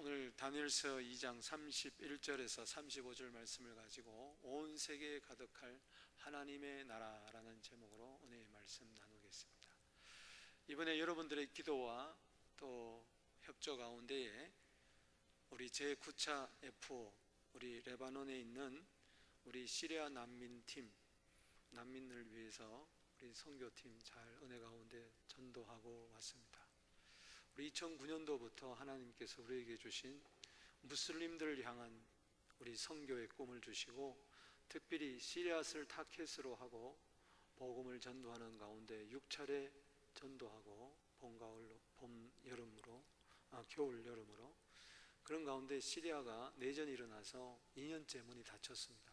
오늘 다니엘서 2장 31절에서 35절 말씀을 가지고 온 세계에 가득할 하나님의 나라라는 제목으로 은혜의 말씀 나누겠습니다. 이번에 여러분들의 기도와 또 협조 가운데에 우리 제9차 FO, 우리 레바논에 있는 우리 시리아 난민팀, 난민을 위해서 우리 선교팀 잘 은혜 가운데 전도하고 왔습니다. 우리 2009년도부터 하나님께서 우리에게 주신 무슬림들을 향한 우리 선교의 꿈을 주시고, 특별히 시리아스를 타켓으로 하고 복음을 전도하는 가운데 6차례 전도하고 겨울 여름으로 그런 가운데 시리아가 내전이 일어나서 2년째 문이 닫혔습니다.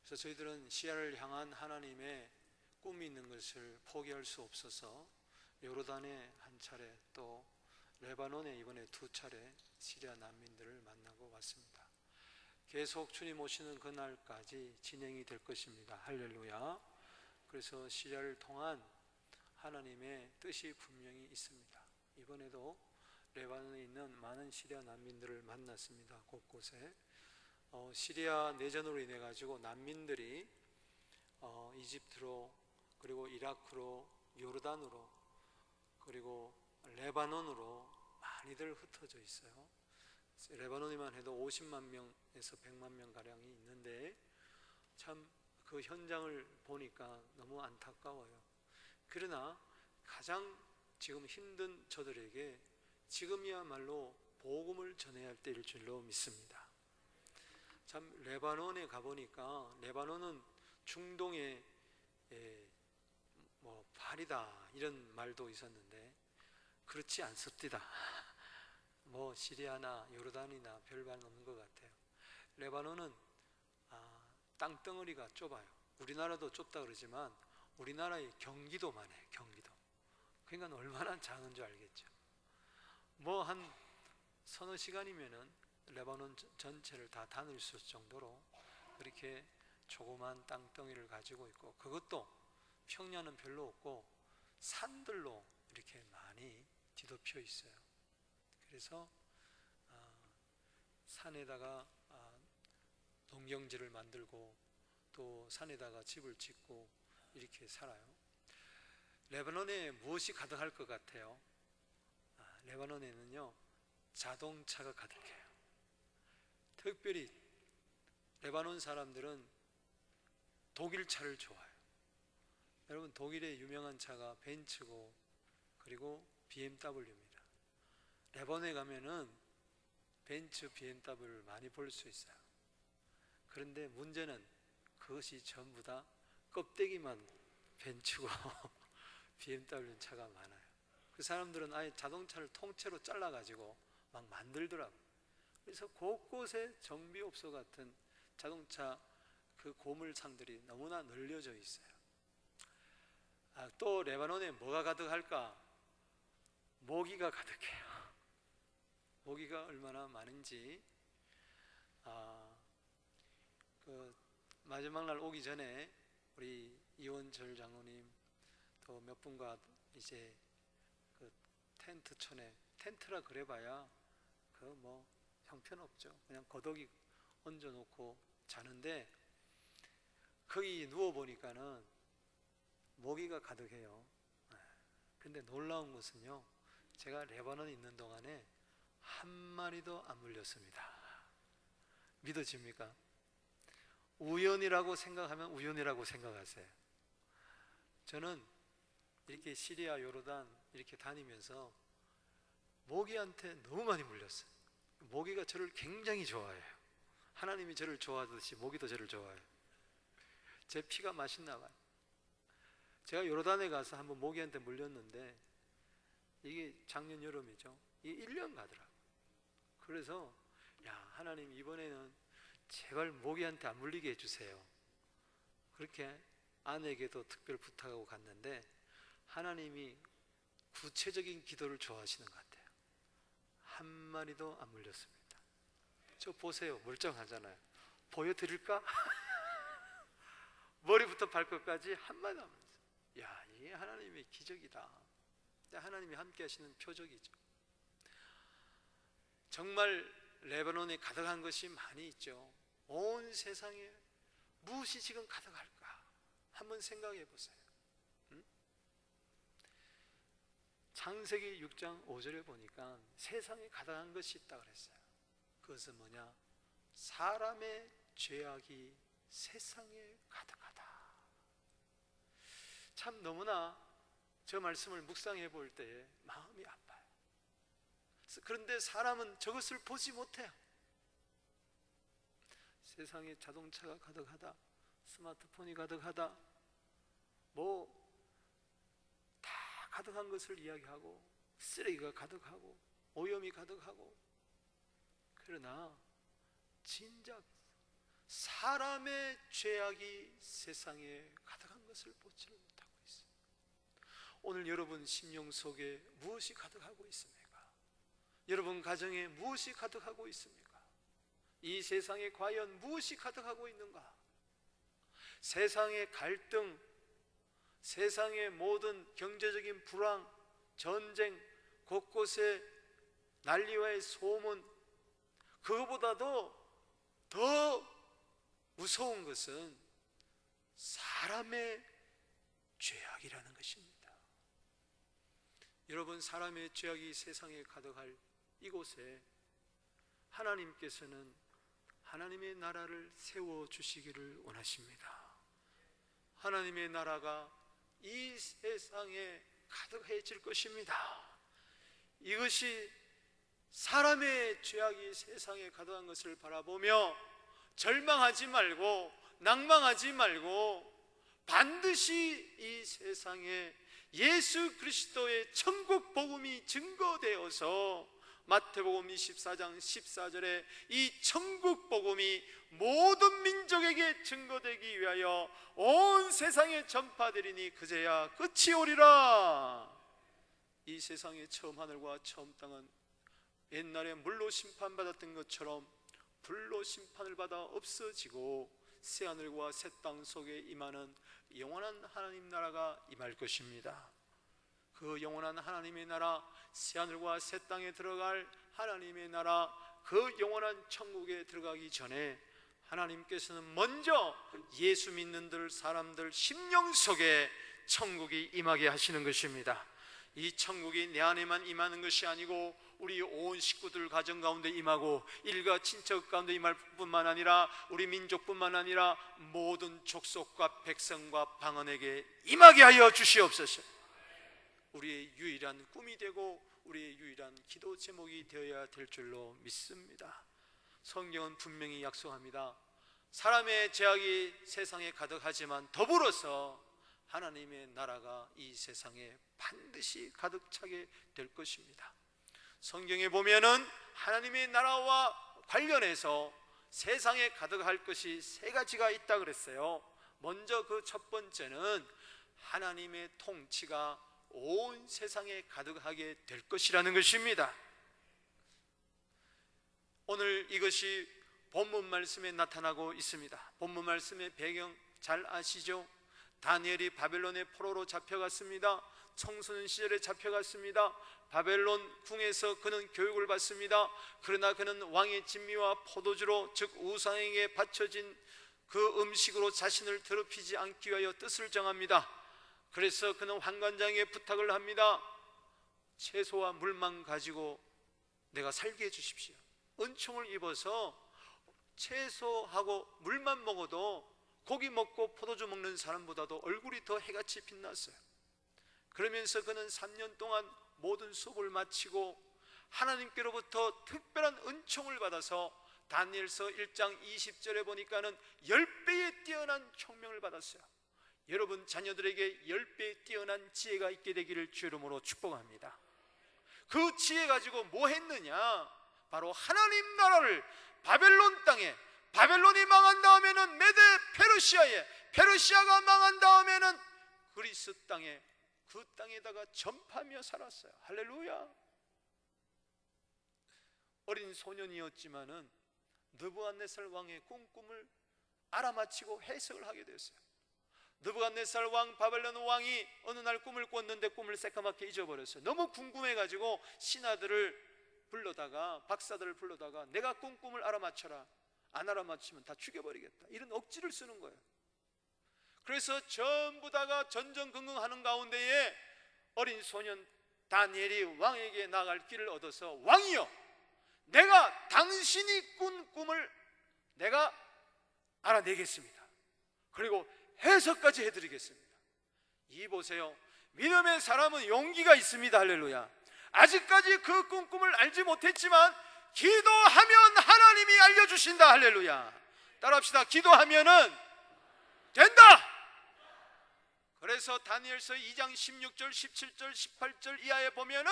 그래서 저희들은 시리아를 향한 하나님의 꿈이 있는 것을 포기할 수 없어서 요르단에 한 차례, 또 레바논에 이번에 2차례 시리아 난민들을 만나고 왔습니다. 계속 주님 오시는 그날까지 진행이 될 것입니다. 할렐루야. 그래서 시리아를 통한 하나님의 뜻이 분명히 있습니다. 이번에도 레바논에 있는 많은 시리아 난민들을 만났습니다. 곳곳에 시리아 내전으로 인해 가지고 난민들이 이집트로, 그리고 이라크로, 요르단으로, 그리고 레바논으로 많이들 흩어져 있어요. 레바논에만 해도 50만 명에서 100만 명 가량이 있는데, 참 그 현장을 보니까 너무 안타까워요. 그러나 가장 지금 힘든 저들에게 지금이야말로 복음을 전해야 할 때일 줄로 믿습니다. 참 레바논에 가보니까, 레바논은 중동의 발이다 이런 말도 있었는데 그렇지 않습니다. 시리아나 요르단이나 별반 없는 것 같아요. 레바논은 땅덩어리가 좁아요. 우리나라도 좁다 그러지만 우리나라의 경기도만 해요. 경기도. 그러니까 얼마나 작은 줄 알겠죠. 한 서너 시간이면은 레바논 전체를 다 다닐 수 있을 정도로 그렇게 조그만 땅덩이를 가지고 있고, 그것도 평야는 별로 없고 산들로 이렇게 많이 뒤덮여 있어요. 그래서 산에다가 농경지를 만들고 또 산에다가 집을 짓고 이렇게 살아요. 레바논에 무엇이 가득할 것 같아요? 레바논에는요, 자동차가 가득해요. 특별히 레바논 사람들은 독일 차를 좋아해요. 여러분, 독일의 유명한 차가 벤츠고 그리고 BMW입니다. 레바논에 가면은 벤츠, BMW를 많이 볼 수 있어요. 그런데 문제는 그것이 전부 다 껍데기만 벤츠고 BMW 차가 많아요. 그 사람들은 아예 자동차를 통째로 잘라가지고 막 만들더라고요. 그래서 곳곳에 정비업소 같은 자동차 그 고물상들이 너무나 널려져 있어요. 또 레바논에 뭐가 가득할까? 모기가 가득해요. 모기가 얼마나 많은지, 마지막 날 오기 전에 우리 이원철 장로님 또 몇 분과 이제 그 텐트촌에, 텐트라 그래봐야 형편없죠. 그냥 거덕이 얹어놓고 자는데 거기 누워보니까는 모기가 가득해요. 근데 놀라운 것은요, 제가 레바논에 있는 동안에 한 마리도 안 물렸습니다. 믿어집니까? 우연이라고 생각하면 우연이라고 생각하세요. 저는 이렇게 시리아, 요르단 이렇게 다니면서 모기한테 너무 많이 물렸어요. 모기가 저를 굉장히 좋아해요. 하나님이 저를 좋아하듯이 모기도 저를 좋아해요. 제 피가 맛있나 봐요. 제가 요르단에 가서 한번 모기한테 물렸는데, 이게 작년 여름이죠. 이게 1년 가더라고요. 그래서 하나님, 이번에는 제발 모기한테 안 물리게 해주세요. 그렇게 아내에게도 특별 부탁하고 갔는데 하나님이 구체적인 기도를 좋아하시는 것 같아요. 한 마리도 안 물렸습니다. 저 보세요, 멀쩡하잖아요. 보여드릴까? 머리부터 발끝까지 한 마리도 안 물렸어요. 이게 하나님의 기적이다. 하나님이 함께 하시는 표적이죠. 정말 레바논에 가득한 것이 많이 있죠. 온 세상에 무엇이 지금 가득할까? 한번 생각해 보세요. 창세기 6장 5절에 보니까 세상에 가득한 것이 있다 그랬어요. 그것은 뭐냐? 사람의 죄악이 세상에 가득하다. 참 너무나 저 말씀을 묵상해 볼 때에 마음이 아파요. 그런데 사람은 저것을 보지 못해요. 세상에 자동차가 가득하다, 스마트폰이 가득하다, 뭐 다 가득한 것을 이야기하고, 쓰레기가 가득하고 오염이 가득하고, 그러나 진작 사람의 죄악이 세상에 가득한 것을 보지를 못하고 있어요. 오늘 여러분 심령 속에 무엇이 가득하고 있습니까? 여러분 가정에 무엇이 가득하고 있습니까? 이 세상에 과연 무엇이 가득하고 있는가? 세상의 갈등, 세상의 모든 경제적인 불황, 전쟁, 곳곳에 난리와의 소문, 그거보다도 더 무서운 것은 사람의 죄악이라는 것입니다. 여러분, 사람의 죄악이 세상에 가득할 이곳에 하나님께서는 하나님의 나라를 세워주시기를 원하십니다. 하나님의 나라가 이 세상에 가득해질 것입니다. 이것이 사람의 죄악이 세상에 가득한 것을 바라보며 절망하지 말고 낭망하지 말고 반드시 이 세상에 예수 그리스도의 천국 복음이 증거되어서 마태복음 24장 14절에 이 천국 복음이 모든 민족에게 증거되기 위하여 온 세상에 전파되리니 그제야 끝이 오리라. 이 세상의 처음 하늘과 처음 땅은 옛날에 물로 심판받았던 것처럼 불로 심판을 받아 없어지고 새 하늘과 새 땅 속에 임하는 영원한 하나님 나라가 임할 것입니다. 그 영원한 하나님의 나라, 새 하늘과 새 땅에 들어갈 하나님의 나라, 그 영원한 천국에 들어가기 전에 하나님께서는 먼저 예수 믿는 사람들 심령 속에 천국이 임하게 하시는 것입니다. 이 천국이 내 안에만 임하는 것이 아니고 우리 온 식구들 가정 가운데 임하고 일가 친척 가운데 임할 뿐만 아니라 우리 민족뿐만 아니라 모든 족속과 백성과 방언에게 임하게 하여 주시옵소서. 우리의 유일한 꿈이 되고 우리의 유일한 기도 제목이 되어야 될 줄로 믿습니다. 성경은 분명히 약속합니다. 사람의 죄악이 세상에 가득하지만 더불어서 하나님의 나라가 이 세상에 반드시 가득 차게 될 것입니다. 성경에 보면은 하나님의 나라와 관련해서 세상에 가득할 것이 세 가지가 있다 그랬어요. 먼저 그 첫 번째는 하나님의 통치가 온 세상에 가득하게 될 것이라는 것입니다. 오늘 이것이 본문 말씀에 나타나고 있습니다. 본문 말씀의 배경 잘 아시죠? 다니엘이 바벨론의 포로로 잡혀갔습니다. 청소년 시절에 잡혀갔습니다. 바벨론 궁에서 그는 교육을 받습니다. 그러나 그는 왕의 진미와 포도주로, 즉 우상에게 바쳐진 그 음식으로 자신을 더럽히지 않기 위하여 뜻을 정합니다. 그래서 그는 환관장에게 부탁을 합니다. 채소와 물만 가지고 내가 살게 해주십시오. 은총을 입어서 채소하고 물만 먹어도 고기 먹고 포도주 먹는 사람보다도 얼굴이 더 해같이 빛났어요. 그러면서 그는 3년 동안 모든 수업을 마치고 하나님께로부터 특별한 은총을 받아서 다니엘서 1장 20절에 보니까는 10배의 뛰어난 총명을 받았어요. 여러분 자녀들에게 10배의 뛰어난 지혜가 있게 되기를 주 이름으로 축복합니다. 그 지혜 가지고 뭐 했느냐? 바로 하나님 나라를 바벨론 땅에, 바벨론이 망한 다음에는 메데 페르시아에, 페르시아가 망한 다음에는 그리스 땅에, 그 땅에다가 전파하며 살았어요. 할렐루야. 어린 소년이었지만은 느부갓네살 왕의 꿈을 알아맞히고 해석을 하게 됐어요. 느부갓네살 왕, 바벨론 왕이 어느 날 꿈을 꿨는데 꿈을 새까맣게 잊어버렸어요. 너무 궁금해가지고 신하들을 불러다가, 박사들을 불러다가 내가 꾼 꿈을 알아맞혀라, 안 알아맞히면 다 죽여버리겠다, 이런 억지를 쓰는 거예요. 그래서 전부 다가 전전긍긍하는 가운데에 어린 소년 다니엘이 왕에게 나갈 길을 얻어서, 왕이여, 내가 당신이 꾼 꿈을 내가 알아내겠습니다. 그리고 해석까지 해드리겠습니다. 이 보세요, 믿음의 사람은 용기가 있습니다. 할렐루야. 아직까지 그 꿈을 알지 못했지만 기도하면 하나님이 알려주신다. 할렐루야. 따라합시다. 기도하면은 된다. 그래서 다니엘서 2장 16절, 17절, 18절 이하에 보면은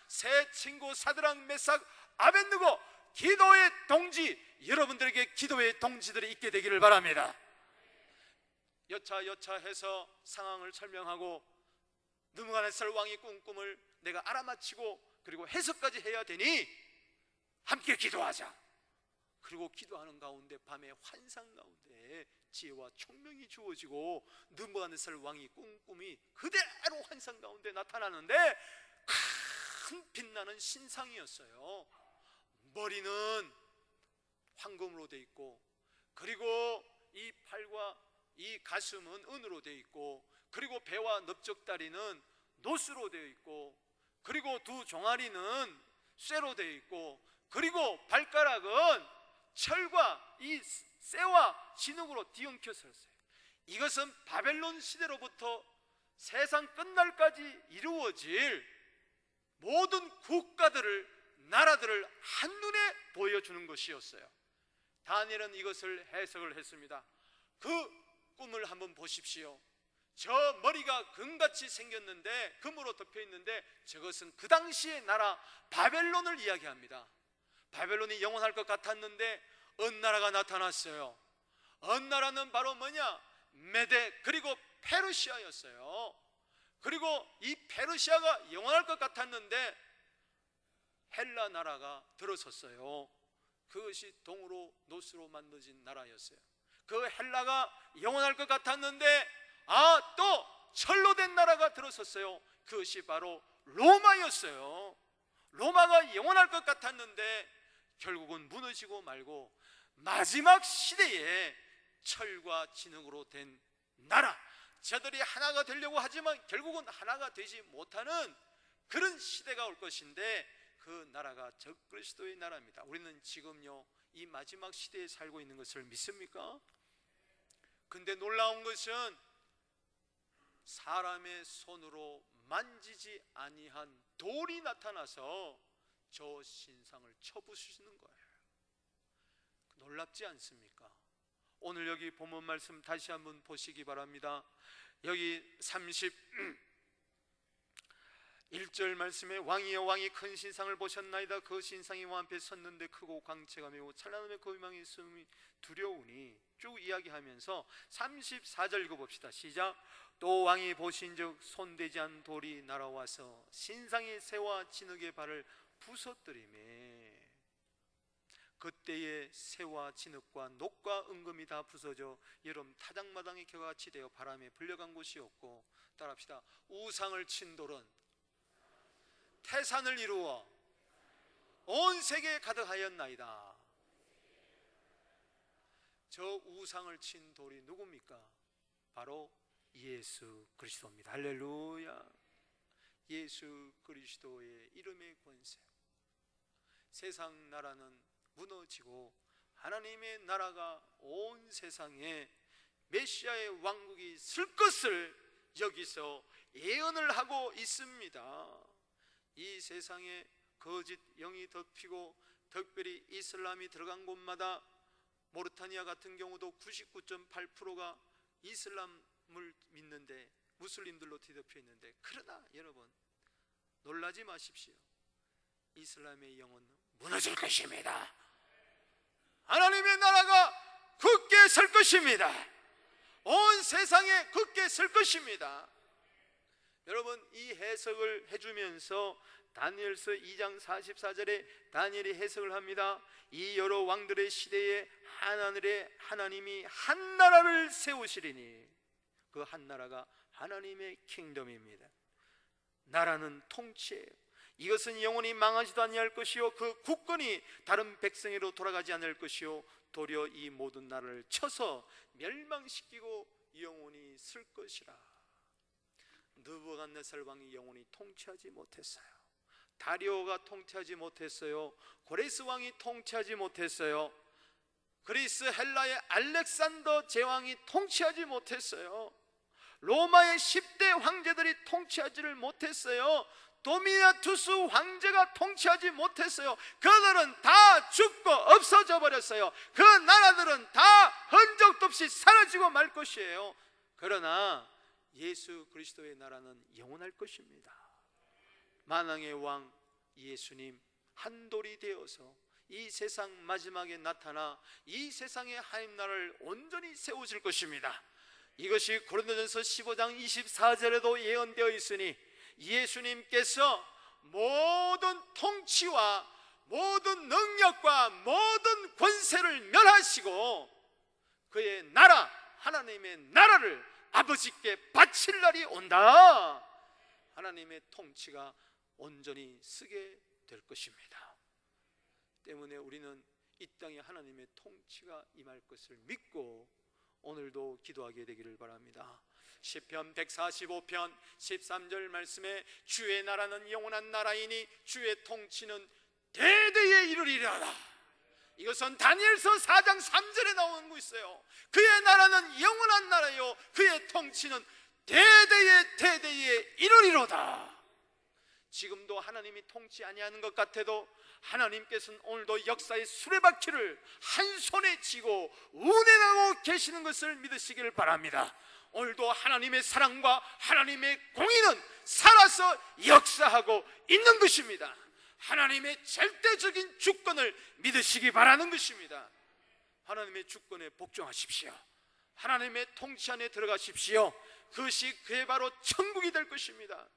세 친구 사드락, 메삭, 아벳느고 기도의 동지, 여러분들에게 기도의 동지들이 있게 되기를 바랍니다. 여차해서 상황을 설명하고 느부갓네살 왕이 꾼 꿈을 내가 알아맞히고 그리고 해석까지 해야 되니 함께 기도하자. 그리고 기도하는 가운데 밤에 환상 가운데 지혜와 총명이 주어지고 느부갓네살 왕이 꾼 꿈이 그대로 환상 가운데 나타나는데 큰 빛나는 신상이었어요. 머리는 황금으로 돼 있고, 그리고 이 팔과 이 가슴은 은으로 되어 있고, 그리고 배와 넓적다리는 노스로 되어 있고, 그리고 두 종아리는 쇠로 되어 있고, 그리고 발가락은 철과 이 쇠와 진흙으로 뒤엉켜서 있어요. 이것은 바벨론 시대로부터 세상 끝날까지 이루어질 모든 국가들을, 나라들을 한눈에 보여주는 것이었어요. 다니엘은 이것을 해석을 했습니다. 그 꿈을 한번 보십시오. 저 머리가 금같이 생겼는데, 금으로 덮여 있는데, 저것은 그 당시의 나라 바벨론을 이야기합니다. 바벨론이 영원할 것 같았는데 어느 나라가 나타났어요. 어느 나라는 바로 뭐냐? 메데, 그리고 페르시아였어요. 그리고 이 페르시아가 영원할 것 같았는데 헬라 나라가 들어섰어요. 그것이 동으로 노스로 만들어진 나라였어요. 그 헬라가 영원할 것 같았는데 또 철로 된 나라가 들어섰어요. 그것이 바로 로마였어요. 로마가 영원할 것 같았는데 결국은 무너지고 말고 마지막 시대에 철과 진흙으로 된 나라, 저들이 하나가 되려고 하지만 결국은 하나가 되지 못하는 그런 시대가 올 것인데, 그 나라가 적그리스도의 나라입니다. 우리는 지금요 이 마지막 시대에 살고 있는 것을 믿습니까? 근데 놀라운 것은 사람의 손으로 만지지 아니한 돌이 나타나서 저 신상을 쳐부수시는 거예요. 놀랍지 않습니까? 오늘 여기 본문 말씀 다시 한번 보시기 바랍니다. 여기 31절 말씀에 왕이여, 왕이 큰 신상을 보셨나이다. 그 신상이 왕 앞에 섰는데 크고 광채가 매우 찬란하며 그 위망이 있음이 두려우니, 쭉 이야기하면서 34절 읽어봅시다. 시작. 또 왕이 보신즉 손대지 않은 돌이 날아와서 신상의 새와 진흙의 발을 부서뜨리매, 그때에 새와 진흙과 녹과 은금이 다 부서져 여름 타작마당의 겨같이 되어 바람에 불려간 곳이었고, 따라합시다. 우상을 친 돌은 태산을 이루어 온 세계에 가득하였나이다. 저 우상을 친 돌이 누굽니까? 바로 예수 그리스도입니다. 할렐루야. 예수 그리스도의 이름의 권세, 세상 나라는 무너지고 하나님의 나라가 온 세상에 메시아의 왕국이 쓸 것을 여기서 예언을 하고 있습니다. 이 세상에 거짓 영이 덮이고 특별히 이슬람이 들어간 곳마다, 모르타니아 같은 경우도 99.8%가 이슬람을 믿는데 무슬림들로 뒤덮여 있는데, 그러나 여러분 놀라지 마십시오. 이슬람의 영은 무너질 것입니다. 하나님의 나라가 굳게 설 것입니다. 온 세상에 굳게 설 것입니다. 여러분, 이 해석을 해주면서 다니엘서 2장 44절에 다니엘이 해석을 합니다. 이 여러 왕들의 시대에 하늘에 하나님이 한 나라를 세우시리니, 그 한 나라가 하나님의 킹덤입니다. 나라는 통치예요. 이것은 영원히 망하지도 아니할 것이요 그 국권이 다른 백성으로 돌아가지 않을 것이요 도리어 이 모든 나라를 쳐서 멸망시키고 영원히 쓸 것이라. 느부갓네살 왕이 영원히 통치하지 못했어요. 다리오가 통치하지 못했어요. 고레스 왕이 통치하지 못했어요. 그리스 헬라의 알렉산더 제왕이 통치하지 못했어요. 로마의 10대 황제들이 통치하지를 못했어요. 도미나투스 황제가 통치하지 못했어요. 그들은 다 죽고 없어져 버렸어요. 그 나라들은 다 흔적도 없이 사라지고 말 것이에요. 그러나 예수 그리스도의 나라는 영원할 것입니다. 만왕의 왕 예수님 한 돌이 되어서 이 세상 마지막에 나타나 이 세상의 하나님 나라를 온전히 세우실 것입니다. 이것이 고린도전서 15장 24절에도 예언되어 있으니 예수님께서 모든 통치와 모든 능력과 모든 권세를 멸하시고 그의 나라, 하나님의 나라를 아버지께 바칠 날이 온다. 하나님의 통치가 온전히 쓰게 될 것입니다. 때문에 우리는 이 땅에 하나님의 통치가 임할 것을 믿고 오늘도 기도하게 되기를 바랍니다. 시편 145편 13절 말씀에 주의 나라는 영원한 나라이니 주의 통치는 대대에 이르리라. 이것은 다니엘서 4장 3절에 나오는 거 있어요. 그의 나라는 영원한 나라요 그의 통치는 대대에 이르리로다. 지금도 하나님이 통치 아니하는 것 같아도 하나님께서는 오늘도 역사의 수레바퀴를 한 손에 쥐고 운행하고 계시는 것을 믿으시기를 바랍니다. 오늘도 하나님의 사랑과 하나님의 공의는 살아서 역사하고 있는 것입니다. 하나님의 절대적인 주권을 믿으시기 바라는 것입니다. 하나님의 주권에 복종하십시오. 하나님의 통치 안에 들어가십시오. 그것이 그의 바로 천국이 될 것입니다.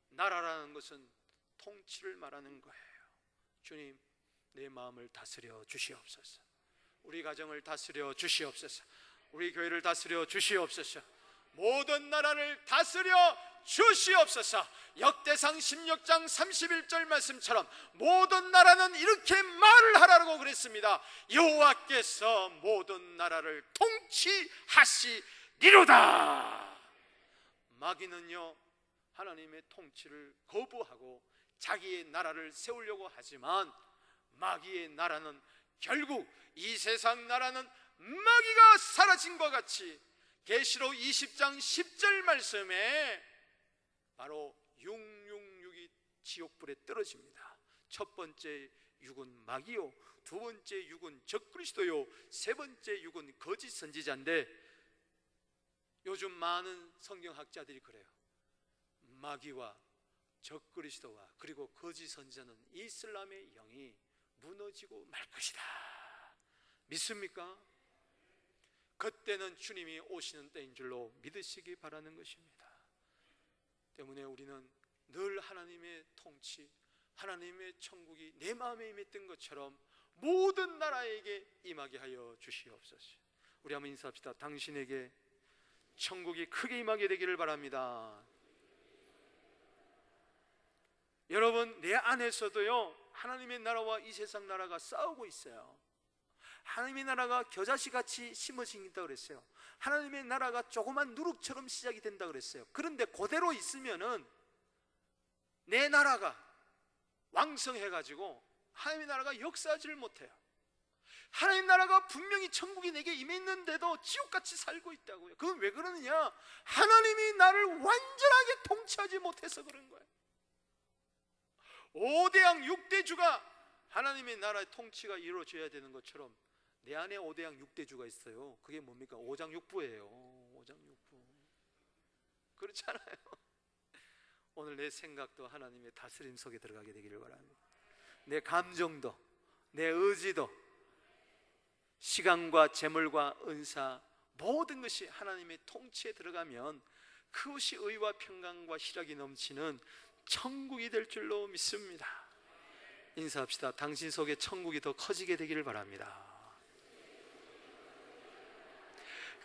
나라라는 것은 통치를 말하는 거예요. 주님, 내 마음을 다스려 주시옵소서. 우리 가정을 다스려 주시옵소서. 우리 교회를 다스려 주시옵소서. 모든 나라를 다스려 주시옵소서. 역대상 16장 31절 말씀처럼 모든 나라는 이렇게 말을 하라고 그랬습니다. 여호와께서 모든 나라를 통치하시리로다. 마귀는요 하나님의 통치를 거부하고 자기의 나라를 세우려고 하지만 마귀의 나라는 결국 이 세상 나라는 마귀가 사라진 것 같이 계시록 20장 10절 말씀에 바로 666이 지옥불에 떨어집니다. 첫 번째 육은 마귀요, 두 번째 육은 적그리스도요, 세 번째 육은 거짓 선지자인데 요즘 많은 성경학자들이 그래요. 마귀와 적그리스도와 그리고 거짓 선지자는 이슬람의 영이 무너지고 말 것이다. 믿습니까? 그때는 주님이 오시는 때인 줄로 믿으시기 바라는 것입니다. 때문에 우리는 늘 하나님의 통치, 하나님의 천국이 내 마음에 임했던 것처럼 모든 나라에게 임하게 하여 주시옵소서. 우리 한번 인사합시다. 당신에게 천국이 크게 임하게 되기를 바랍니다. 여러분, 내 안에서도요 하나님의 나라와 이 세상 나라가 싸우고 있어요. 하나님의 나라가 겨자씨같이 심어진다 그랬어요. 하나님의 나라가 조그만 누룩처럼 시작이 된다 그랬어요. 그런데 그대로 있으면은 내 나라가 왕성해가지고 하나님의 나라가 역사하지를 못해요. 하나님 나라가 분명히 천국이 내게 임했는데도 지옥같이 살고 있다고요. 그건 왜 그러느냐? 하나님이 나를 완전하게 통치하지 못해서 그런 거예요. 5대양 6대주가 하나님의 나라의 통치가 이루어져야 되는 것처럼 내 안에 5대양 6대주가 있어요. 그게 뭡니까? 5장육부예요. 5장육부. 그렇잖아요. 오늘 내 생각도 하나님의 다스림 속에 들어가게 되기를 바랍니다. 내 감정도, 내 의지도, 시간과 재물과 은사 모든 것이 하나님의 통치에 들어가면 그것이 의와 평강과 희락이 넘치는 천국이 될 줄로 믿습니다. 인사합시다. 당신 속에 천국이 더 커지게 되기를 바랍니다.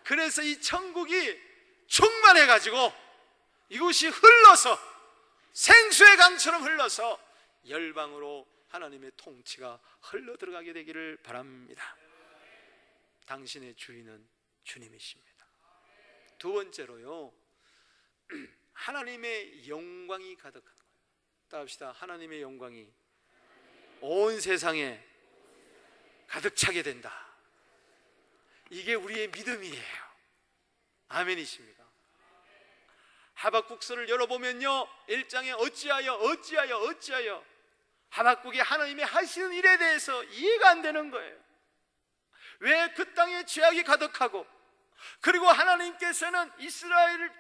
그래서 이 천국이 충만해가지고 이것이 흘러서 생수의 강처럼 흘러서 열방으로 하나님의 통치가 흘러 들어가게 되기를 바랍니다. 당신의 주인은 주님이십니다. 두 번째로요, 하나님의 영광이 가득한 거예요. 따라합시다. 하나님의 영광이 온 세상에 가득 차게 된다. 이게 우리의 믿음이에요. 아멘이십니까? 하박국서를 열어보면요, 1장에 어찌하여 하박국이 하나님이 하시는 일에 대해서 이해가 안 되는 거예요. 왜 그 땅에 죄악이 가득하고, 그리고 하나님께서는 이스라엘을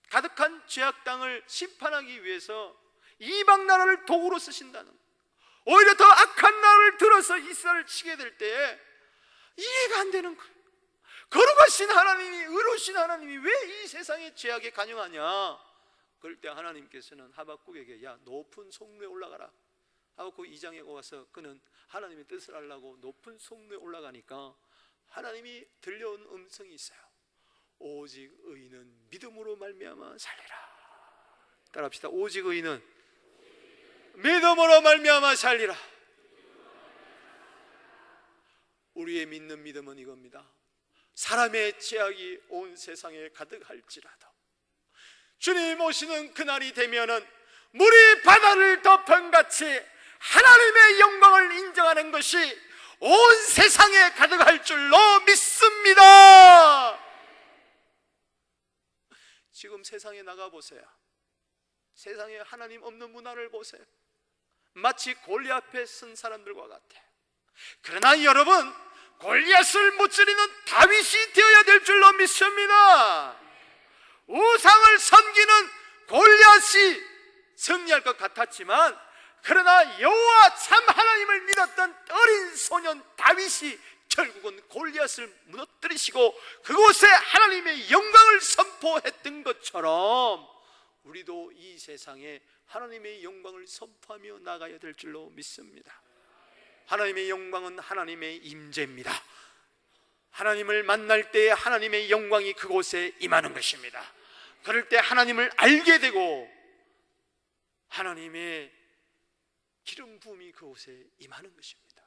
가득한 죄악 땅을 심판하기 위해서 이방 나라를 도구로 쓰신다는, 오히려 더 악한 나라를 들어서 이스라엘을 치게 될 때에 이해가 안 되는 거예요. 거룩하신 하나님이, 의로우신 하나님이 왜 이 세상에 죄악에 관여하냐? 그럴 때 하나님께서는 하박국에게 야, 높은 성루에 올라가라. 하박국 2장에 와서 그는 하나님의 뜻을 알라고 높은 성루에 올라가니까 하나님이 들려온 음성이 있어요. 오직 의인은 믿음으로 말미암아 살리라. 따라합시다. 오직 의인은 믿음으로 말미암아 살리라. 우리의 믿는 믿음은 이겁니다. 사람의 죄악이 온 세상에 가득할지라도 주님 오시는 그날이 되면은 물이 바다를 덮은같이 하나님의 영광을 인정하는 것이 온 세상에 가득할 줄로 믿습니다. 지금 세상에 나가보세요. 세상에 하나님 없는 문화를 보세요. 마치 골리앗 앞에 쓴 사람들과 같아. 그러나 여러분, 골리앗을 무찌르는 다윗이 되어야 될 줄로 믿습니다. 우상을 섬기는 골리앗이 승리할 것 같았지만, 그러나 여호와 참 하나님을 믿었던 어린 소년 다윗이 결국은 골리앗을 무너뜨리시고 그곳에 하나님의 영광을 선포했던 것처럼 우리도 이 세상에 하나님의 영광을 선포하며 나가야 될 줄로 믿습니다. 하나님의 영광은 하나님의 임재입니다. 하나님을 만날 때에 하나님의 영광이 그곳에 임하는 것입니다. 그럴 때 하나님을 알게 되고 하나님의 기름 부음이 그곳에 임하는 것입니다.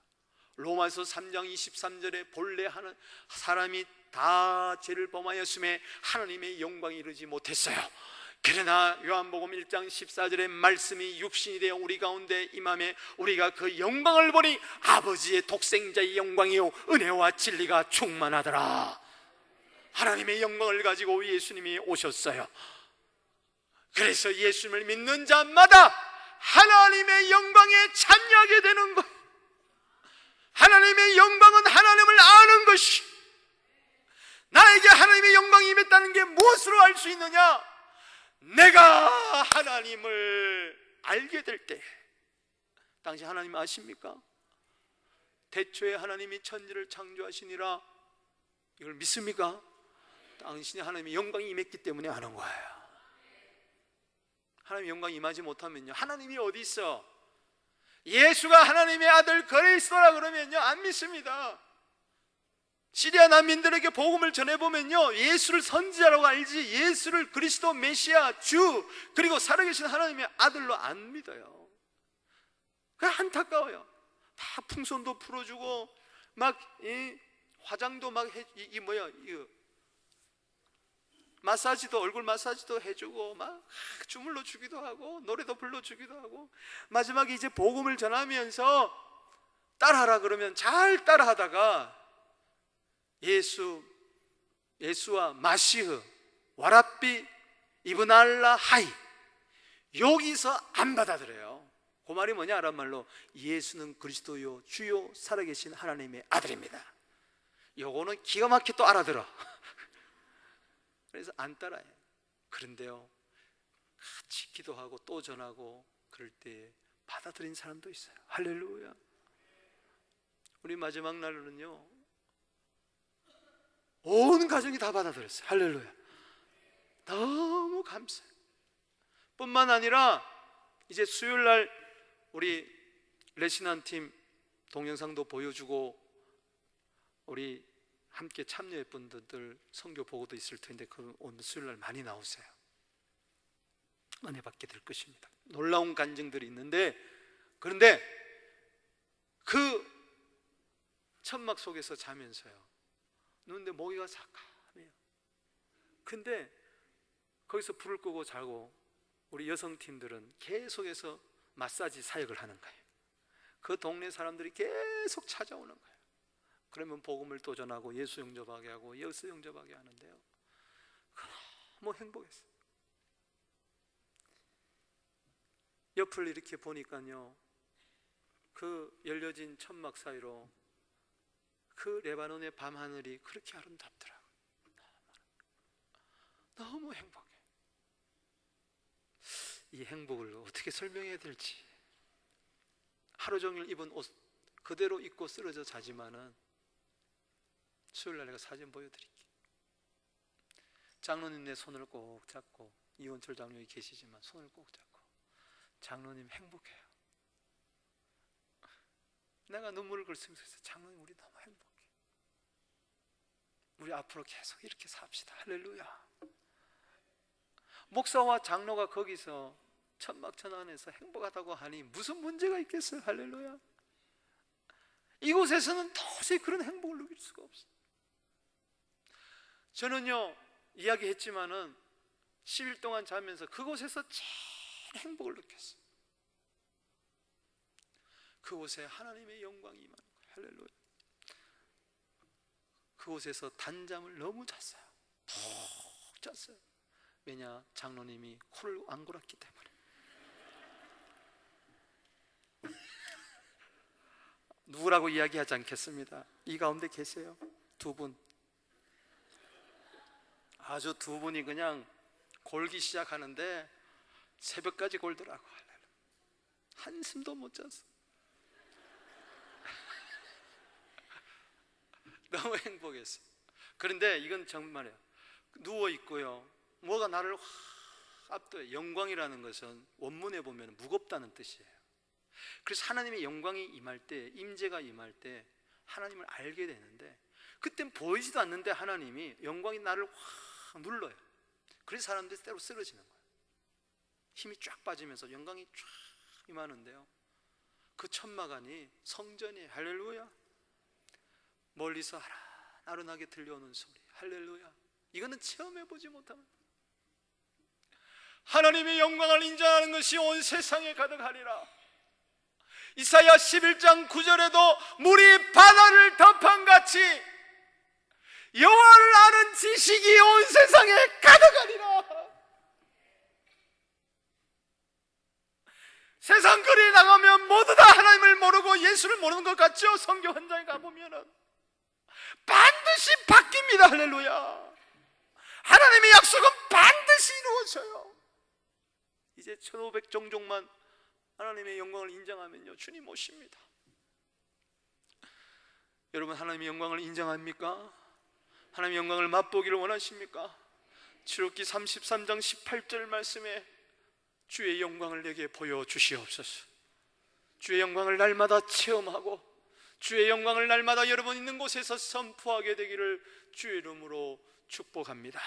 로마서 3장 23절에 본래 하는 사람이 다 죄를 범하였음에 하나님의 영광이 이르지 못했어요. 그러나 요한복음 1장 14절의 말씀이 육신이 되어 우리 가운데 임함에 우리가 그 영광을 보니 아버지의 독생자의 영광이요 은혜와 진리가 충만하더라. 하나님의 영광을 가지고 예수님이 오셨어요. 그래서 예수님을 믿는 자마다 하나님의 영광에 참여하게 되는 것. 하나님의 영광은 하나님을 아는 것이. 나에게 하나님의 영광이 임했다는 게 무엇으로 알 수 있느냐? 내가 하나님을 알게 될 때. 당신 하나님 아십니까? 태초에 하나님이 천지를 창조하시니라. 이걸 믿습니까? 당신이 하나님의 영광이 임했기 때문에 아는 거예요. 하나님의 영광이 임하지 못하면요, 하나님이 어디 있어? 예수가 하나님의 아들 그리스도라 그러면요 안 믿습니다. 시리아 난민들에게 복음을 전해보면요 예수를 선지자라고 알지 예수를 그리스도 메시아 주 그리고 살아계신 하나님의 아들로 안 믿어요. 그냥 안타까워요. 다 풍선도 풀어주고 막 화장도 막 마사지도 얼굴 마사지도 해주고 막 주물러 주기도 하고 노래도 불러주기도 하고 마지막에 이제 복음을 전하면서 따라하라 그러면 잘 따라하다가 예수와 마시흐 와랍비 이브н 알라 하이 여기서 안 받아들여요. 그 말이 뭐냐 아랍 말로 예수는 그리스도요 주요 살아계신 하나님의 아들입니다. 요거는 기가 막히게 또 알아들어. 그래서 안 따라해. 그런데요 같이 기도하고 또 전하고 그럴 때 받아들인 사람도 있어요. 할렐루야. 우리 마지막 날로는요 온 가정이 다 받아들였어요. 할렐루야. 너무 감사해요. 뿐만 아니라 이제 수요일날 우리 레신한 팀 동영상도 보여주고 우리 함께 참여해 분들 선교 보고도 있을 텐데 그 오늘 수요일날 많이 나오세요. 은혜 받게 될 것입니다. 놀라운 간증들이 있는데, 그런데 그 천막 속에서 자면서요, 누운데 모기가 삭감해요. 근데 거기서 불을 끄고 자고 우리 여성팀들은 계속해서 마사지 사역을 하는 거예요. 그 동네 사람들이 계속 찾아오는 거예요. 그러면 복음을 또 전하고 예수 영접하게 하고 여수 영접하게 하는데요, 너무 행복했어요. 옆을 이렇게 보니까요, 그 열려진 천막 사이로 그 레바논의 밤하늘이 그렇게 아름답더라고요. 너무 행복해. 이 행복을 어떻게 설명해야 될지. 하루 종일 입은 옷 그대로 입고 쓰러져 자지만은 수요일날 내가 사진 보여드릴게요. 장로님 내 손을 꼭 잡고, 이원철 장로님이 계시지만 손을 꼭 잡고, 장로님 행복해요. 내가 눈물을 글쓰면서 장로님 우리 너무 행복해. 우리 앞으로 계속 이렇게 삽시다. 할렐루야. 목사와 장로가 거기서 천막천 안에서 행복하다고 하니 무슨 문제가 있겠어요? 할렐루야. 이곳에서는 도저히 그런 행복을 누릴 수가 없어요. 저는요, 이야기했지만은 10일 동안 자면서 그곳에서 제일 행복을 느꼈어요. 그곳에 하나님의 영광이 임하는 거예요. 할렐루야. 그곳에서 단잠을 너무 잤어요. 푹 잤어요. 왜냐? 장로님이 코를 안 골았기 때문에. 누구라고 이야기하지 않겠습니다. 이 가운데 계세요. 두 분. 아주 두 분이 그냥 골기 시작하는데 새벽까지 골더라고. 한숨도 못 잤어. 너무 행복했어요. 그런데 이건 정말이에요. 누워 있고요, 뭐가 나를 확 압도해. 영광이라는 것은 원문에 보면 무겁다는 뜻이에요. 그래서 하나님의 영광이 임할 때, 임재가 임할 때 하나님을 알게 되는데, 그땐 보이지도 않는데 하나님이, 영광이 나를 확 눌러요. 그래서 사람들이 때로 쓰러지는 거예요. 힘이 쫙 빠지면서 영광이 쫙 임하는데요, 그 천막안이 성전이에요. 할렐루야. 멀리서 아른아른하게 들려오는 소리. 할렐루야. 이거는 체험해보지 못하면, 하나님의 영광을 인정하는 것이 온 세상에 가득하리라. 이사야 11장 9절에도 물이 바다를 덮한같이 여호와를 아는 지식이 온 세상에 가득하리라. 세상 거리에 나가면 모두 다 하나님을 모르고 예수를 모르는 것 같죠? 성경 현장에 가보면은 반드시 바뀝니다. 할렐루야. 하나님의 약속은 반드시 이루어져요. 이제 1500종족만 하나님의 영광을 인정하면요, 주님 오십니다. 여러분, 하나님의 영광을 인정합니까? 하나님의 영광을 맛보기를 원하십니까? 출애굽기 33장 18절 말씀에 주의 영광을 내게 보여주시옵소서. 주의 영광을 날마다 체험하고 주의 영광을 날마다 여러분 있는 곳에서 선포하게 되기를 주의 이름으로 축복합니다.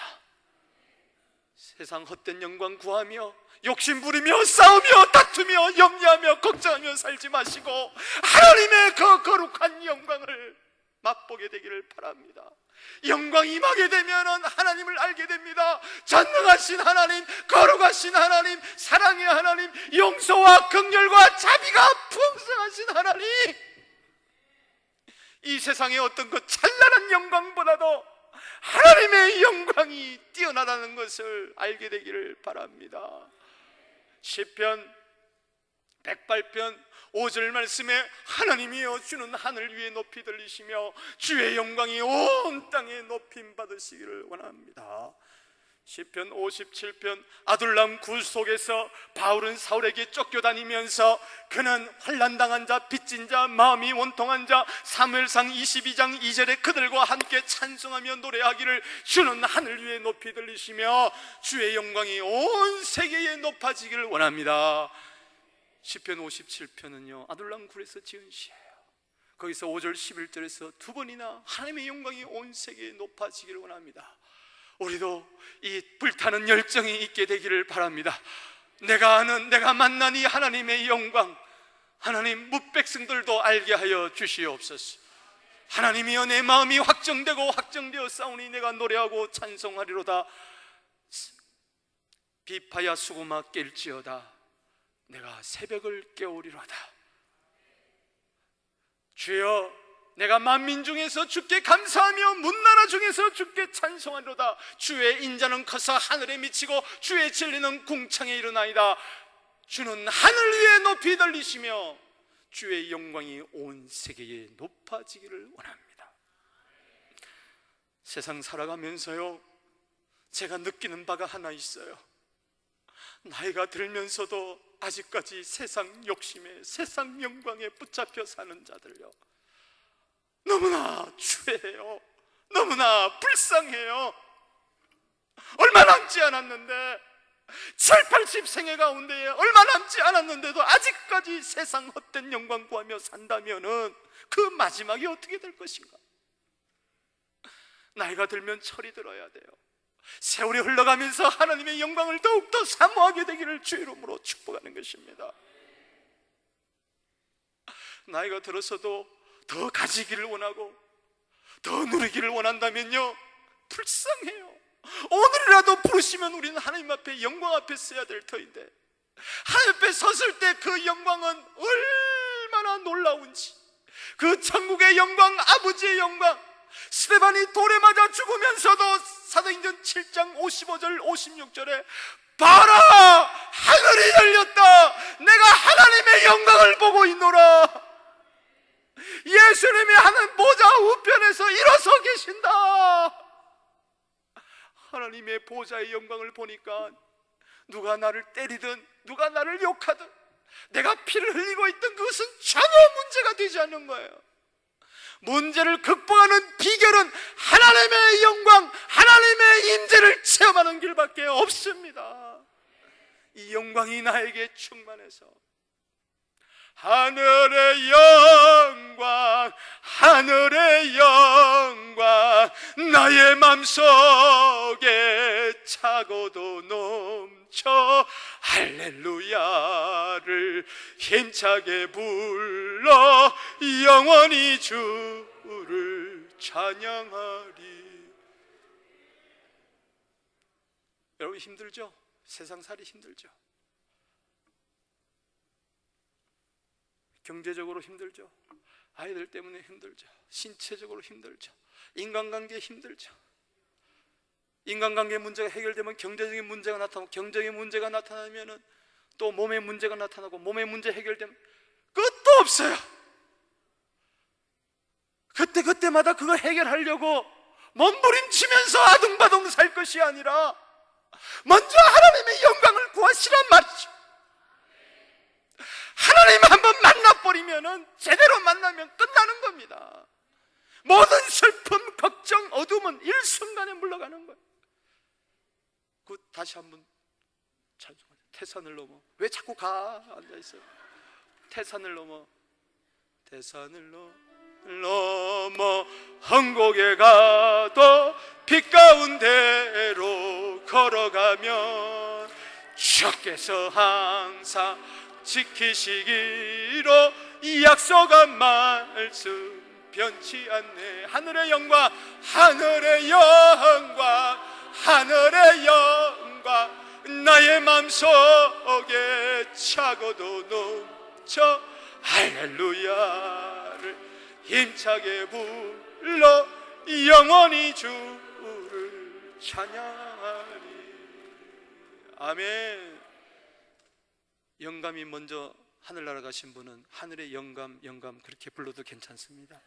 세상 헛된 영광 구하며 욕심 부리며 싸우며 다투며 염려하며 걱정하며 살지 마시고 하나님의 그 거룩한 영광을 맛보게 되기를 바랍니다. 영광이 임하게 되면 하나님을 알게 됩니다. 전능하신 하나님, 거룩하신 하나님, 사랑의 하나님, 용서와 긍휼과 자비가 풍성하신 하나님, 이 세상의 어떤 그 찬란한 영광보다도 하나님의 영광이 뛰어나다는 것을 알게 되기를 바랍니다. 시편 108편 5절 말씀에 하나님이여 주는 하늘 위에 높이 들리시며 주의 영광이 온 땅에 높임 받으시기를 원합니다. 시편 57편 아둘람 굴 속에서 바울은 사울에게 쫓겨다니면서 그는 환난당한 자, 빚진 자, 마음이 원통한 자, 사무엘상 22장 2절에 그들과 함께 찬송하며 노래하기를 주는 하늘 위에 높이 들리시며 주의 영광이 온 세계에 높아지기를 원합니다. 시편 57편은요 아둘람 굴에서 지은 시예요. 거기서 5절 11절에서 두 번이나 하나님의 영광이 온 세계에 높아지기를 원합니다. 우리도 이 불타는 열정이 있게 되기를 바랍니다. 내가 아는, 내가 만난 이 하나님의 영광, 하나님 뭇백성들도 알게 하여 주시옵소서. 하나님이여, 내 마음이 확정되고 확정되어 싸우니 내가 노래하고 찬송하리로다. 비파야 수고마 깰지어다. 내가 새벽을 깨우리로다. 주여, 내가 만민 중에서 주께 감사하며 문나라 중에서 주께 찬송하리로다. 주의 인자는 커서 하늘에 미치고 주의 진리는 궁창에 이르나이다. 주는 하늘 위에 높이 들리시며 주의 영광이 온 세계에 높아지기를 원합니다. 세상 살아가면서요, 제가 느끼는 바가 하나 있어요. 나이가 들면서도 아직까지 세상 욕심에, 세상 영광에 붙잡혀 사는 자들요, 너무나 추해요. 너무나 불쌍해요. 얼마 남지 않았는데, 7, 80생애 가운데에 얼마 남지 않았는데도 아직까지 세상 헛된 영광 구하며 산다면은 그 마지막이 어떻게 될 것인가? 나이가 들면 철이 들어야 돼요. 세월이 흘러가면서 하나님의 영광을 더욱더 사모하게 되기를 주의 이름으로 축복하는 것입니다. 나이가 들어서도 더 가지기를 원하고 더 누리기를 원한다면요, 불쌍해요. 오늘이라도 부르시면 우리는 하나님 앞에, 영광 앞에 서야 될 터인데, 하나님 앞에 섰을 때 그 영광은 얼마나 놀라운지, 그 천국의 영광, 아버지의 영광, 스데반이 돌에 맞아 죽으면서도 사도행전 7장 55절 56절에 봐라, 하늘이 열렸다, 내가 하나님의 영광을 보고 있노라. 예수님이 하는 보좌 우편에서 일어서 계신다. 하나님의 보좌의 영광을 보니까 누가 나를 때리든 누가 나를 욕하든 내가 피를 흘리고 있던 그것은 전혀 문제가 되지 않는 거예요. 문제를 극복하는 비결은 하나님의 영광, 하나님의 임재를 체험하는 길밖에 없습니다. 이 영광이 나에게 충만해서 하늘의 영광, 하늘의 영광, 나의 맘속에 차고도 넘쳐 할렐루야를 힘차게 불러 영원히 주를 찬양하리. 여러분 힘들죠? 세상살이 힘들죠? 경제적으로 힘들죠. 아이들 때문에 힘들죠. 신체적으로 힘들죠. 인간관계 힘들죠. 인간관계 문제가 해결되면 경제적인 문제가 나타나고, 경제적인 문제가 나타나면 또 몸의 문제가 나타나고, 몸의 문제 해결되면 끝도 없어요. 그때마다 그거 해결하려고 몸부림치면서 아둥바둥 살 것이 아니라 먼저 하나님의 영광을 구하시란 말이죠. 하나님 한번 만나버리면, 제대로 만나면 끝나는 겁니다. 모든 슬픔, 걱정, 어둠은 일순간에 물러가는 거예요. 다시 한번 찬송하자. 태산을 넘어. 왜 자꾸 앉아있어요? 태산을 넘어, 태산을 넘어 헝곡에 가도 빛 가운데로 걸어가면 주께서 항상 지키시기로 약속한 말씀 변치 않네. 하늘의 영광, 하늘의 영광, 하늘의 영광, 나의 맘속에 차고도 넘쳐 할렐루야를 힘차게 불러 영원히 주를 찬양하리. 아멘. 영감이 먼저 하늘나라 가신 분은 하늘의 영감, 영감 그렇게 불러도 괜찮습니다.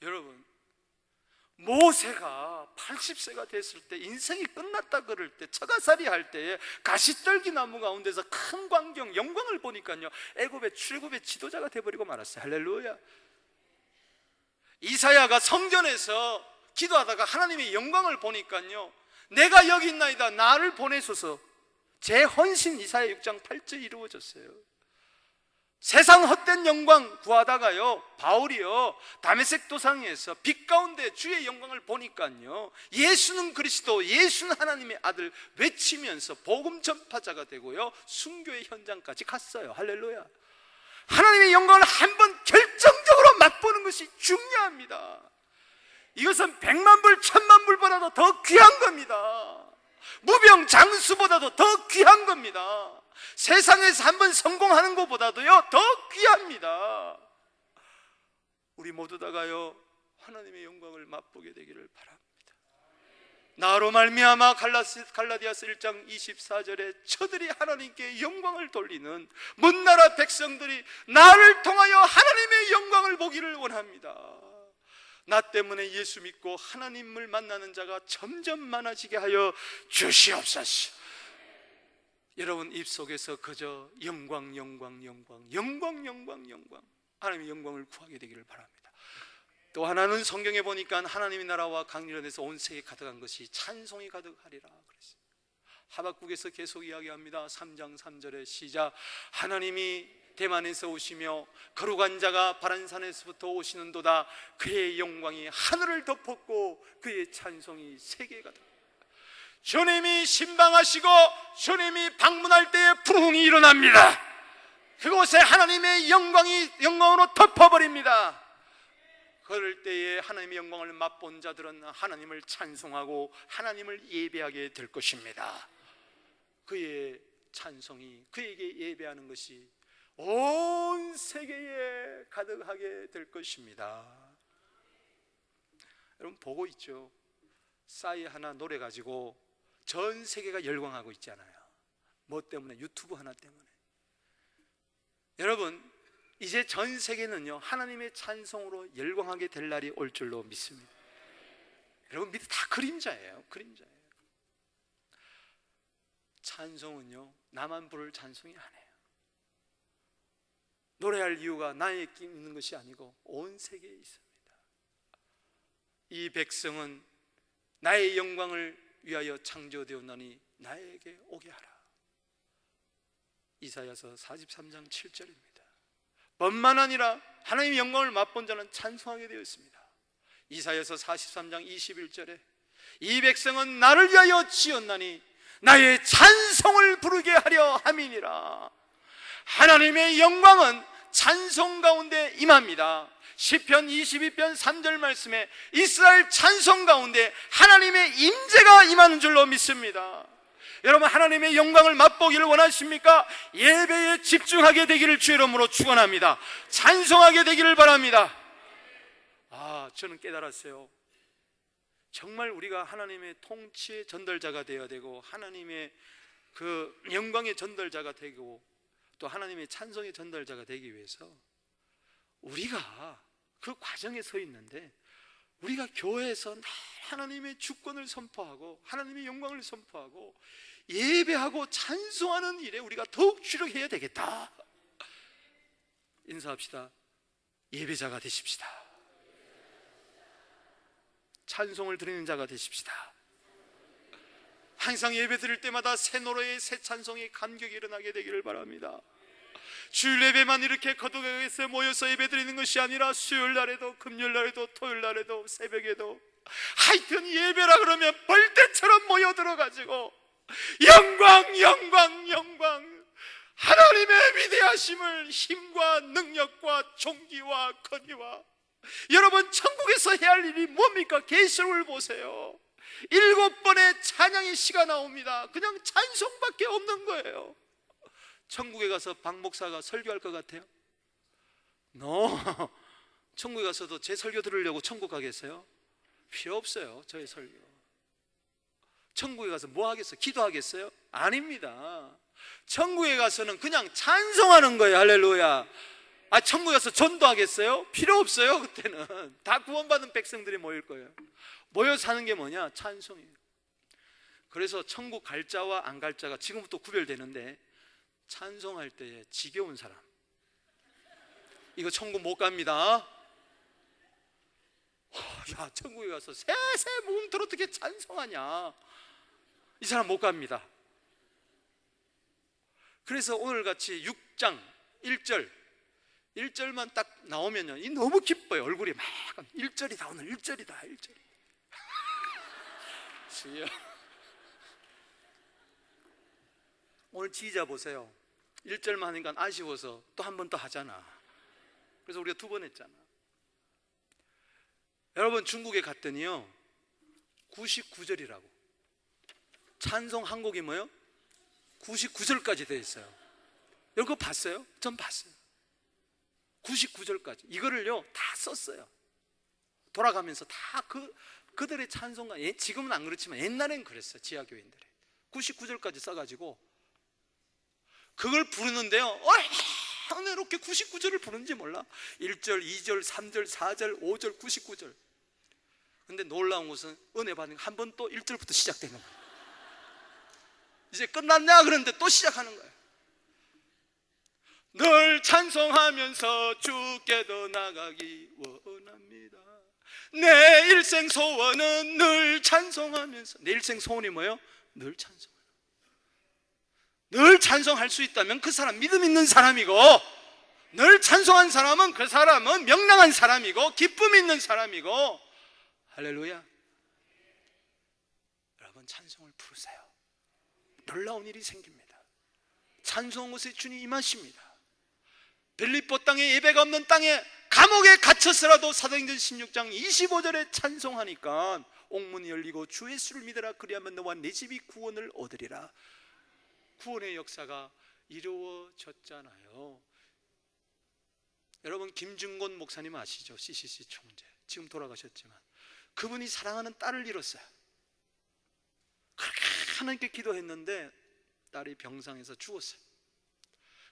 여러분, 모세가 80세가 됐을 때, 인생이 끝났다 그럴 때, 처가살이 할 때에 가시떨기 나무 가운데서 큰 광경, 영광을 보니까요, 애굽의 출굽의 지도자가 돼버리고 말았어요. 할렐루야. 이사야가 성전에서 기도하다가 하나님의 영광을 보니까요, 내가 여기 있나이다, 나를 보내소서. 제 헌신 이사야 6장 8절 이루어졌어요. 세상 헛된 영광 구하다가요, 바울이요 다메섹 도상에서 빛 가운데 주의 영광을 보니까요, 예수는 그리스도, 예수는 하나님의 아들 외치면서 복음 전파자가 되고요, 순교의 현장까지 갔어요. 할렐루야. 하나님의 영광을 한번 결정적으로 맛보는 것이 중요합니다. 이것은 100만 불, 1000만 불보다도 더 귀한 겁니다. 무병 장수보다도 더 귀한 겁니다. 세상에서 한번 성공하는 것보다도요 더 귀합니다. 우리 모두 다가요 하나님의 영광을 맛보게 되기를 바랍니다. 나로 말미암아 갈라디아서 1장 24절에 저들이 하나님께 영광을 돌리는 먼 나라 백성들이 나를 통하여 하나님의 영광을 보기를 원합니다. 나 때문에 예수 믿고 하나님을 만나는 자가 점점 많아지게 하여 주시옵소서. 여러분 입속에서 그저 영광 하나님의 영광을 구하게 되기를 바랍니다. 또 하나는 성경에 보니까 하나님의 나라와 강렬해서 온 세계에 가득한 것이 찬송이 가득하리라 그랬어요. 하박국에서 계속 이야기합니다. 3장 3절에 시작. 하나님이 대만에서 오시며 거룩한 자가 바란산에서부터 오시는도다. 그의 영광이 하늘을 덮었고 그의 찬송이 세계에 가득. 주님이 신방하시고 주님이 방문할 때에 부흥이 일어납니다. 그곳에 하나님의 영광으로 덮어버립니다. 그럴 때에 하나님의 영광을 맛본 자들은 하나님을 찬송하고 하나님을 예배하게 될 것입니다. 그의 찬송이, 그에게 예배하는 것이 온 세계에 가득하게 될 것입니다. 여러분 보고 있죠? 싸이 하나 노래 가지고 전 세계가 열광하고 있잖아요. 뭐 때문에? 유튜브 하나 때문에. 여러분 이제 전 세계는요 하나님의 찬송으로 열광하게 될 날이 올 줄로 믿습니다. 여러분 밑에 다 그림자예요. 그림자예요. 찬송은요 나만 부를 찬송이 아니에요. 노래할 이유가 나에게 있는 것이 아니고 온 세계에 있습니다. 이 백성은 나의 영광을 위하여 창조되었나니 나에게 오게 하라. 이사야서 43장 7절입니다. 뿐만 아니라 하나님의 영광을 맛본 자는 찬송하게 되어 있습니다. 이사야서 43장 21절에 이 백성은 나를 위하여 지었나니 나의 찬송을 부르게 하려 함이니라. 하나님의 영광은 찬송 가운데 임합니다. 시편 22편 3절 말씀에 이스라엘 찬송 가운데 하나님의 임재가 임하는 줄로 믿습니다. 여러분 하나님의 영광을 맛보기를 원하십니까? 예배에 집중하게 되기를 주의 이름으로 축원합니다. 찬송하게 되기를 바랍니다. 저는 깨달았어요. 정말 우리가 하나님의 통치의 전달자가 되어야 되고 하나님의 그 영광의 전달자가 되고 또 하나님의 찬송의 전달자가 되기 위해서 우리가 그 과정에 서 있는데, 우리가 교회에서 하나님의 주권을 선포하고 하나님의 영광을 선포하고 예배하고 찬송하는 일에 우리가 더욱 주력해야 되겠다. 인사합시다. 예배자가 되십시다. 찬송을 드리는 자가 되십시다. 항상 예배 드릴 때마다 새 노래의 새 찬송의 감격이 일어나게 되기를 바랍니다. 주일 예배만 이렇게 거듭에서 모여서 예배 드리는 것이 아니라 수요일 날에도 금요일 날에도 토요일 날에도 새벽에도 하여튼 예배라 그러면 벌떼처럼 모여들어가지고 영광 영광 영광 하나님의 위대하심을 힘과 능력과 존귀와 권위와, 여러분 천국에서 해야 할 일이 뭡니까? 계시록을 보세요. 7번의 찬양의 시가 나옵니다. 그냥 찬송밖에 없는 거예요. 천국에 가서 박 목사가 설교할 것 같아요? 천국에 가서도 제 설교 들으려고 천국 가겠어요? 필요 없어요. 저의 설교. 천국에 가서 뭐 하겠어요? 기도하겠어요? 아닙니다. 천국에 가서는 그냥 찬송하는 거예요. 할렐루야. 천국에 가서 전도하겠어요? 필요 없어요. 그때는 다 구원받은 백성들이 모일 거예요. 모여 사는 게 뭐냐? 찬송이에요. 그래서 천국 갈 자와 안 갈 자가 지금부터 구별되는데, 찬송할 때에 지겨운 사람, 이거 천국 못 갑니다. 야, 천국에 가서 새새 몸틀 어떻게 찬송하냐, 이 사람 못 갑니다. 그래서 오늘같이 6장 1절 1절만 딱 나오면요, 이 너무 기뻐요. 얼굴이 막 1절이다, 오늘 1절이다, 1절이. 주여. 오늘 지휘자 보세요. 1절만 하니까 아쉬워서 또 한 번 더 하잖아. 그래서 우리가 2번 했잖아. 여러분, 중국에 갔더니요 99절이라고 찬송 한 곡이 뭐예요? 99절까지 되어 있어요. 여러분 그거 봤어요? 전 봤어요. 99절까지 이거를요 다 썼어요. 돌아가면서 다 그들의 찬송가, 지금은 안 그렇지만 옛날엔 그랬어요. 지하교인들이 99절까지 써가지고 그걸 부르는데요, 얼마나 이렇게 99절을 부르는지 몰라. 1절, 2절, 3절, 4절, 5절, 99절. 근데 놀라운 것은 은혜 받는 한 번 또 1절부터 시작되는 거예요. 이제 끝났냐 그런데 또 시작하는 거예요. 늘 찬송하면서 주께 더 나가기 원합니다. 내 일생 소원은 늘 찬송하면서. 내 일생 소원이 뭐예요? 늘 찬송. 늘 찬송할 수 있다면 그 사람 믿음 있는 사람이고, 늘 찬송한 사람은 그 사람은 명랑한 사람이고 기쁨 있는 사람이고. 할렐루야. 여러분 찬송을 부르세요. 놀라운 일이 생깁니다. 찬송 곳에 주님 임하십니다. 빌립보 땅에 예배가 없는 땅에 감옥에 갇혔으라도 사도행전 16장 25절에 찬송하니까 옥문이 열리고 주 예수를 믿으라 그리하면 너와 내 집이 구원을 얻으리라. 구원의 역사가 이루어졌잖아요. 여러분 김중곤 목사님 아시죠? CCC 총재, 지금 돌아가셨지만 그분이 사랑하는 딸을 잃었어요. 그렇게 하나님께 기도했는데 딸이 병상에서 죽었어요.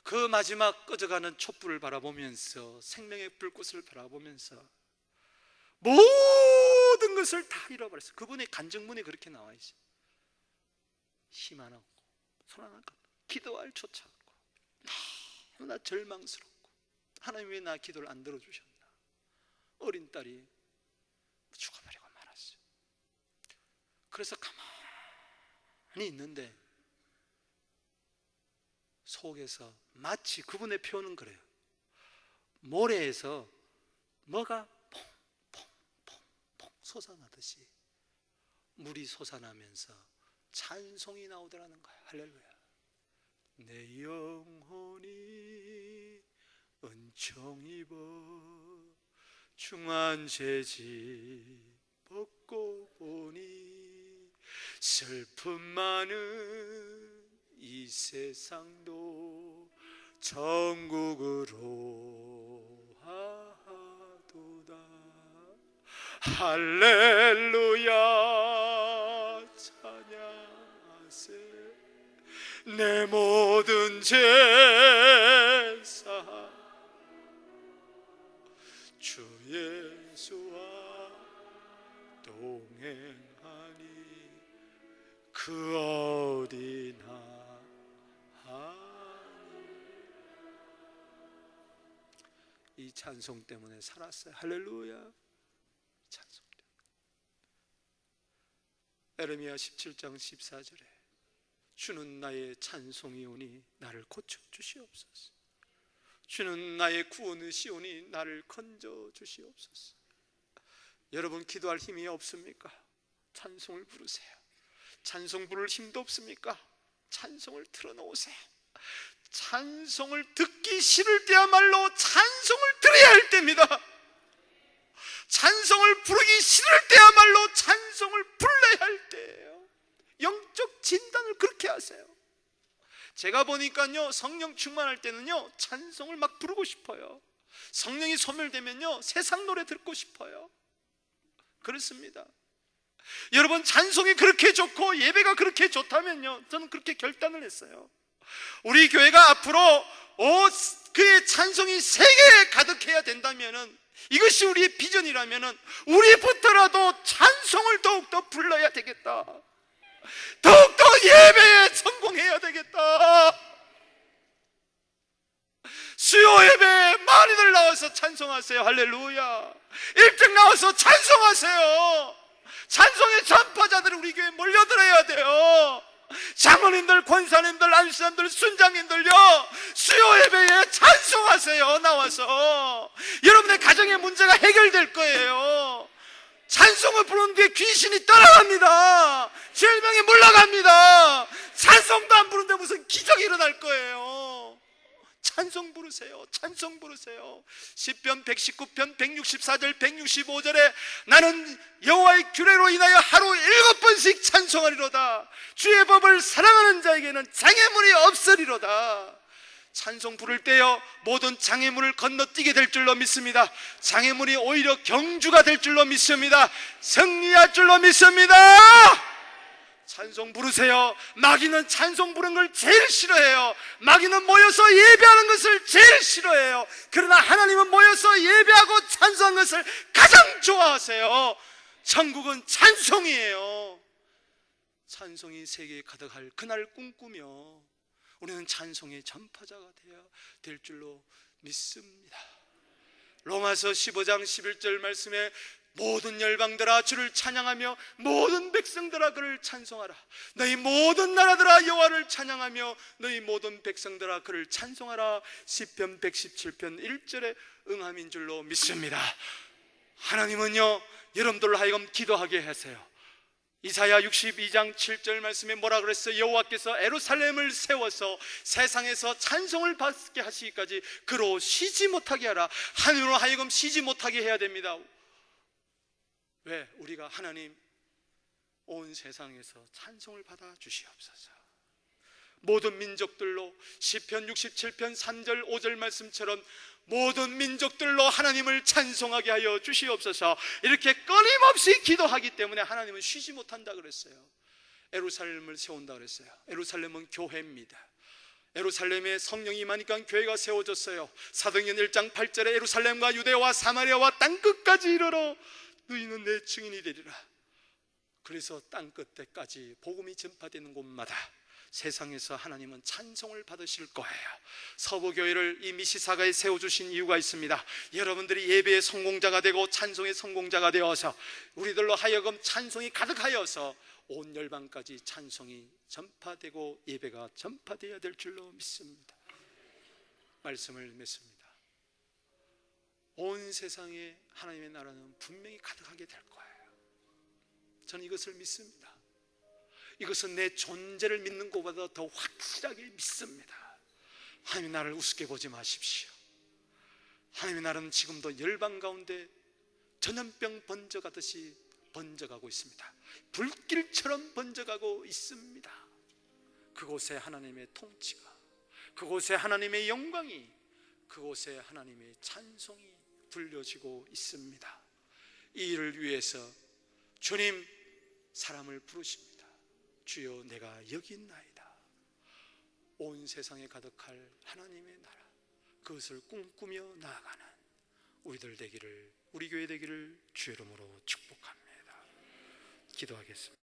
그 마지막 꺼져가는 촛불을 바라보면서, 생명의 불꽃을 바라보면서 모든 것을 다 잃어버렸어요. 그분의 간증문에 그렇게 나와 있어요. 힘 안 없고 손 안 없고 기도할 조차 없고 너무나 절망스럽고, 하나님 왜 나 기도를 안 들어주셨나. 어린 딸이 죽어버리고 말았어요. 그래서 가만히 있는데 속에서 마치 그분의 표현은 그래요. 모래에서 뭐가 퐁퐁퐁퐁 솟아나듯이 물이 솟아나면서 찬송이 나오더라는 거예요. 할렐루야. 내 영혼이 은총 입어 중한 죄지 벗고 보니 슬픔 많은 이 세상도 천국으로 하도다. 할렐루야 찬양하세. 내 모든 죄사 주 예수와 동행하니 그 어디나 이 찬송 때문에 살았어요. 할렐루야. 찬송 때문에. 에레미야 17장 14절에 주는 나의 찬송이오니 나를 고쳐주시옵소서. 주는 나의 구원이시오니 나를 건져주시옵소서. 여러분 기도할 힘이 없습니까? 찬송을 부르세요. 찬송 부를 힘도 없습니까? 찬송을 틀어놓으세요. 찬송을 듣기 싫을 때야말로 찬송을 들어야 할 때입니다. 찬송을 부르기 싫을 때야말로 찬송을 불러야 할 때예요. 영적 진단을 그렇게 하세요. 제가 보니까요, 성령 충만할 때는요 찬송을 막 부르고 싶어요. 성령이 소멸되면요 세상 노래 듣고 싶어요. 그렇습니다. 여러분 찬송이 그렇게 좋고 예배가 그렇게 좋다면요, 저는 그렇게 결단을 했어요. 우리 교회가 앞으로 그의 찬송이 세계에 가득해야 된다면은, 이것이 우리의 비전이라면은 우리부터라도 찬송을 더욱더 불러야 되겠다. 더욱더 예배에 성공해야 되겠다. 수요 예배에 많이들 나와서 찬송하세요. 할렐루야. 일찍 나와서 찬송하세요. 찬송의 전파자들이 우리 교회에 몰려들어야 돼요. 장로님들, 권사님들, 안수사님들, 순장님들요, 수요 예배에 찬송하세요. 찬송하세요. 나와서 여러분의 가정의 문제가 해결될 거예요. 찬송을 부르는 뒤에 귀신이 떠나갑니다. 질병이 물러갑니다. 찬송도 안 부르는데 무슨 기적이 일어날 거예요. 찬송 부르세요. 찬송 부르세요. 시편 119편 164절 165절에 나는 여호와의 규례로 인하여 하루 7번씩 찬송하리로다. 주의 법을 사랑하는 자에게는 장애물이 없으리로다. 찬송 부를 때요 모든 장애물을 건너뛰게 될 줄로 믿습니다. 장애물이 오히려 경주가 될 줄로 믿습니다. 승리할 줄로 믿습니다. 찬송 부르세요. 마귀는 찬송 부르는 걸 제일 싫어해요. 마귀는 모여서 예배하는 것을 제일 싫어해요. 그러나 하나님은 모여서 예배하고 찬송하는 것을 가장 좋아하세요. 천국은 찬송이에요. 찬송이 세계에 가득할 그날 꿈꾸며 우리는 찬송의 전파자가 될 줄로 믿습니다. 로마서 15장 11절 말씀에 모든 열방들아 주를 찬양하며 모든 백성들아 그를 찬송하라. 너희 모든 나라들아 여호와를 찬양하며 너희 모든 백성들아 그를 찬송하라. 시편 117편 1절에 응함인 줄로 믿습니다. 하나님은요 여러분들로 하여금 기도하게 하세요. 이사야 62장 7절 말씀에 뭐라 그랬어요? 여호와께서 예루살렘을 세워서 세상에서 찬송을 받게 하시기까지 그로 쉬지 못하게 하라. 하늘로 하여금 쉬지 못하게 해야 됩니다. 왜? 우리가 하나님 온 세상에서 찬송을 받아 주시옵소서. 모든 민족들로 시편 67편 3절 5절 말씀처럼 모든 민족들로 하나님을 찬송하게 하여 주시옵소서. 이렇게 끊임없이 기도하기 때문에 하나님은 쉬지 못한다 그랬어요. 예루살렘을 세운다 그랬어요. 예루살렘은 교회입니다. 예루살렘에 성령이 임하니까 교회가 세워졌어요. 사도행전 1장 8절에 예루살렘과 유대와 사마리아와 땅끝까지 이르러 너희는 내 증인이 되리라. 그래서 땅끝에까지 복음이 전파되는 곳마다 세상에서 하나님은 찬송을 받으실 거예요. 서부교회를 이 미시사가에 세워주신 이유가 있습니다. 여러분들이 예배의 성공자가 되고 찬송의 성공자가 되어서 우리들로 하여금 찬송이 가득하여서 온 열방까지 찬송이 전파되고 예배가 전파되어야 될 줄로 믿습니다. 말씀을 맺습니다. 온 세상에 하나님의 나라는 분명히 가득하게 될 거예요. 저는 이것을 믿습니다. 이것은 내 존재를 믿는 것보다 더 확실하게 믿습니다. 하나님의 나라를 우습게 보지 마십시오. 하나님의 나라는 지금도 열방 가운데 전염병 번져가듯이 번져가고 있습니다. 불길처럼 번져가고 있습니다. 그곳에 하나님의 통치가, 그곳에 하나님의 영광이, 그곳에 하나님의 찬송이 들려지고 있습니다. 이 일을 위해서 주님 사람을 부르십니다. 주여 내가 여기 있나이다. 온 세상에 가득할 하나님의 나라, 그것을 꿈꾸며 나아가는 우리들 되기를, 우리 교회 되기를 주의 이름으로 축복합니다. 기도하겠습니다.